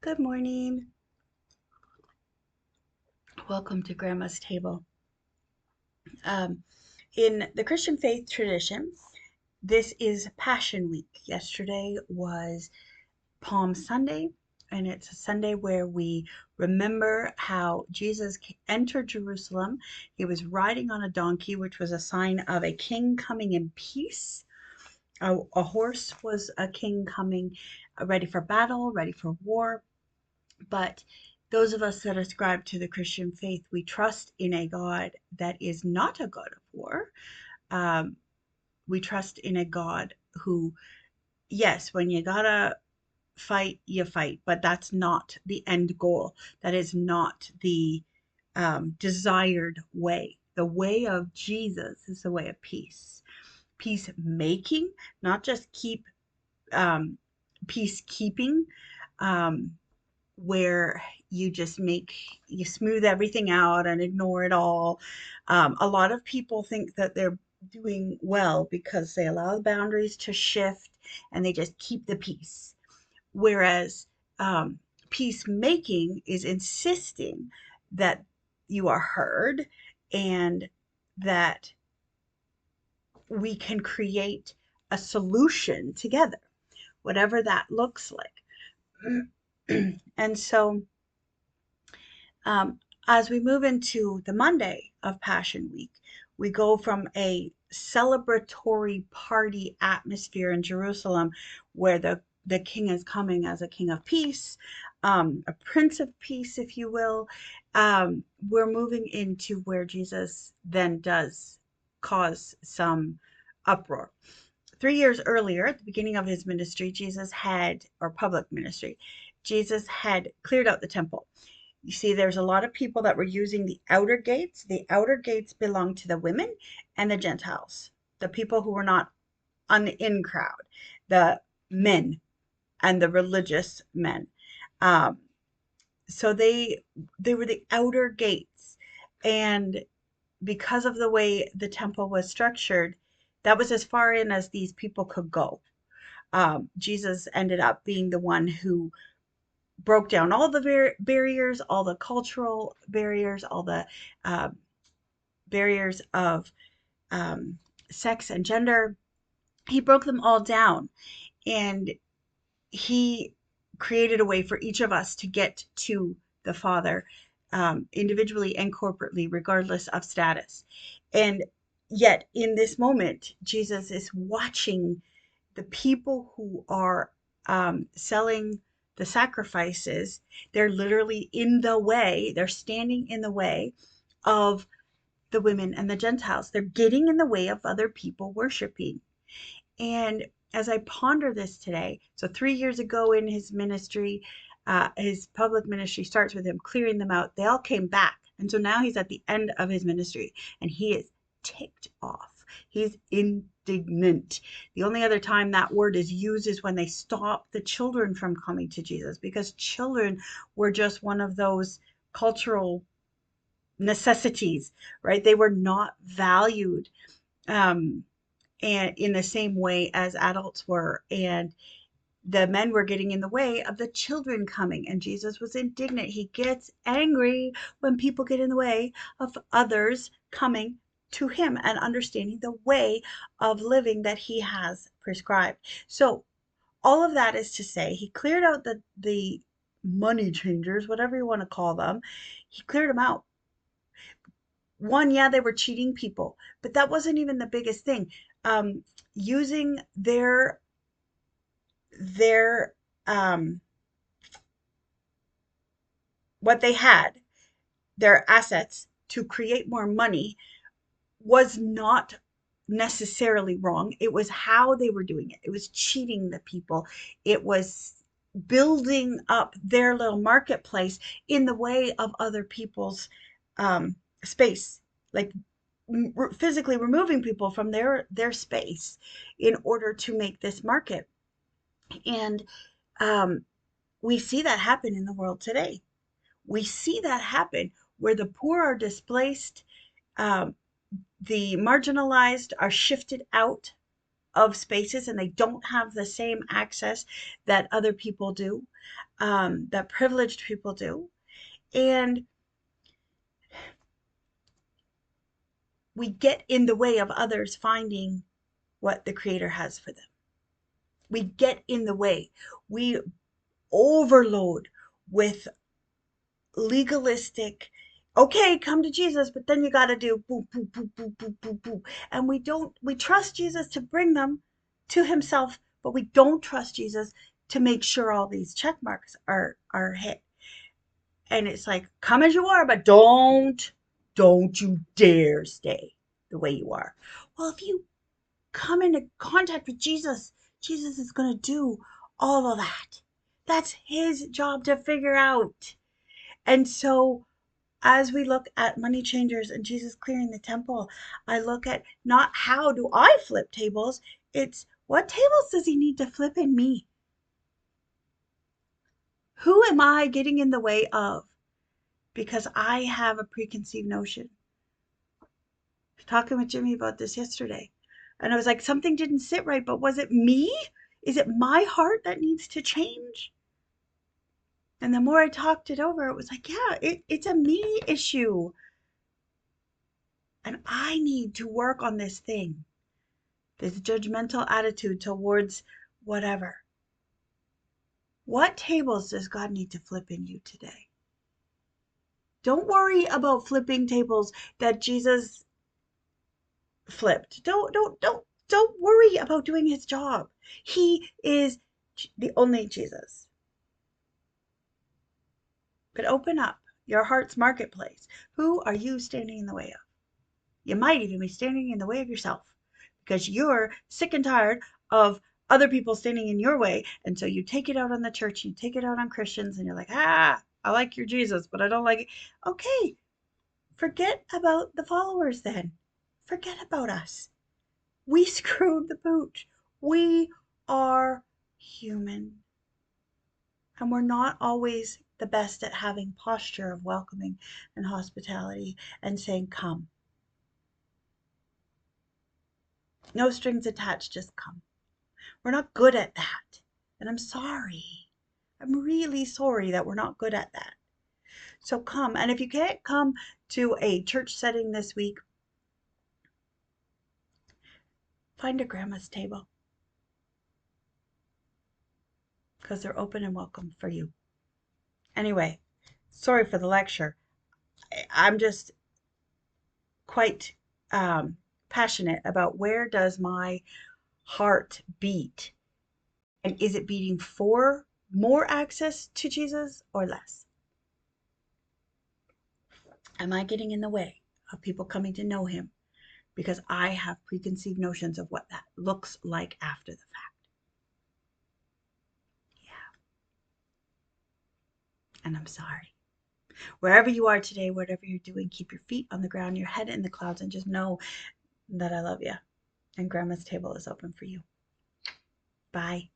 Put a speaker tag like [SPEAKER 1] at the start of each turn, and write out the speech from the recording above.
[SPEAKER 1] Good morning. Welcome to Grandma's Table. Um, in the Christian faith tradition, this is Passion Week. Yesterday was Palm Sunday, and it's a Sunday where we remember how Jesus entered Jerusalem. He was riding on a donkey, which was a sign of a king coming in peace. A horse was a king coming ready for battle, ready for war. But those of us that ascribe to the Christian faith, we trust in a God that is not a God of war. Um, we trust in a God who, yes, when you gotta fight, you fight, but that's not the end goal. That is not the desired way. The way of Jesus is the way of peace. Peacemaking, not just um, peacekeeping. Um, where you smooth everything out and ignore it all. A lot of people think that they're doing well because they allow the boundaries to shift and they just keep the peace. Whereas um, peacemaking is insisting that you are heard and that we can create a solution together, whatever that looks like. And so as we move into the Monday of Passion Week, we go from a celebratory party atmosphere in Jerusalem where the king is coming as a king of peace, a prince of peace, if you will. We're moving into where Jesus then does cause some uproar. 3 years earlier, at the beginning of his ministry, or public ministry, Jesus had cleared out the temple. You see, there's a lot of people that were using the outer gates. The outer gates belong to the women and the Gentiles, the people who were not on the in crowd, the men and the religious men. Um, so they were the outer gates, and because of the way the temple was structured, that was as far in as these people could go. Jesus ended up being the one who broke down all the barriers, all the cultural barriers, all the uh, barriers of um, sex and gender. He broke them all down, and he created a way for each of us to get to the Father, individually and corporately, regardless of status. And yet, in this moment, Jesus is watching the people who are selling the sacrifices. They're literally in the way, they're standing in the way of the women and the Gentiles. They're getting in the way of other people worshiping. And as I ponder this today, so 3 years ago in his ministry, his public ministry starts with him clearing them out. They all came back. And so now he's at the end of his ministry and he is ticked off. He's indignant. The only other time that word is used is when they stop the children from coming to Jesus, because children were just one of those cultural necessities, right? They were not valued. Um, and in the same way as adults were, and the men were getting in the way of the children coming, and Jesus was indignant. He gets angry when people get in the way of others coming to him and understanding the way of living that he has prescribed. So all of that is to say, he cleared out the money changers, whatever you want to call them. He cleared them out. One, yeah, they were cheating people, but that wasn't even the biggest thing. Using their um, what they had, their assets, to create more money was not necessarily wrong. It was how they were doing it. It was cheating the people. It was building up their little marketplace in the way of other people's space, like physically removing people from their space in order to make this market. And um, we see that happen in the world today. We see that happen where the poor are displaced, um, the marginalized are shifted out of spaces, and they don't have the same access that other people do, that privileged people do. And we get in the way of others finding what the Creator has for them. We get in the way. We overload with legalistic, okay, come to Jesus, but then you got to do boo, boo, boo, boo, boo, boo, boo. And we trust Jesus to bring them to himself, but we don't trust Jesus to make sure all these check marks are hit. And it's like, come as you are, but don't you dare stay the way you are. Well, if you come into contact with Jesus, Jesus is going to do all of that. That's his job to figure out. And so as we look at money changers and Jesus clearing the temple, I look at not how do I flip tables, it's what tables does he need to flip in me? Who am I getting in the way of? Because I have a preconceived notion. I was talking with Jimmy about this yesterday. And I was like, something didn't sit right, but was it me? Is it my heart that needs to change? And the more I talked it over, it was like, yeah, it's a me issue. And I need to work on this thing, this judgmental attitude towards whatever. What tables does God need to flip in you today? Don't worry about flipping tables that Jesus flipped. Don't worry about doing his job. He is the only Jesus. But open up your heart's marketplace. Who are you standing in the way of? You might even be standing in the way of yourself because you're sick and tired of other people standing in your way. And so you take it out on the church, you take it out on Christians, and you're like, I like your Jesus, but I don't like it. Okay, forget about the followers then. Forget about us. We screwed the pooch. We are human. And we're not always the best at having posture of welcoming and hospitality and saying, come. No strings attached, just come. We're not good at that. And I'm sorry. I'm really sorry that we're not good at that. So come. And if you can't come to a church setting this week, find a grandma's table because they're open and welcome for you. Anyway, sorry for the lecture. I'm just quite passionate about where does my heart beat, and is it beating for more access to Jesus or less? Am I getting in the way of people coming to know him because I have preconceived notions of what that looks like after the fact? Yeah. And I'm sorry. Wherever you are today, whatever you're doing, keep your feet on the ground, your head in the clouds, and just know that I love you. And Grandma's table is open for you. Bye.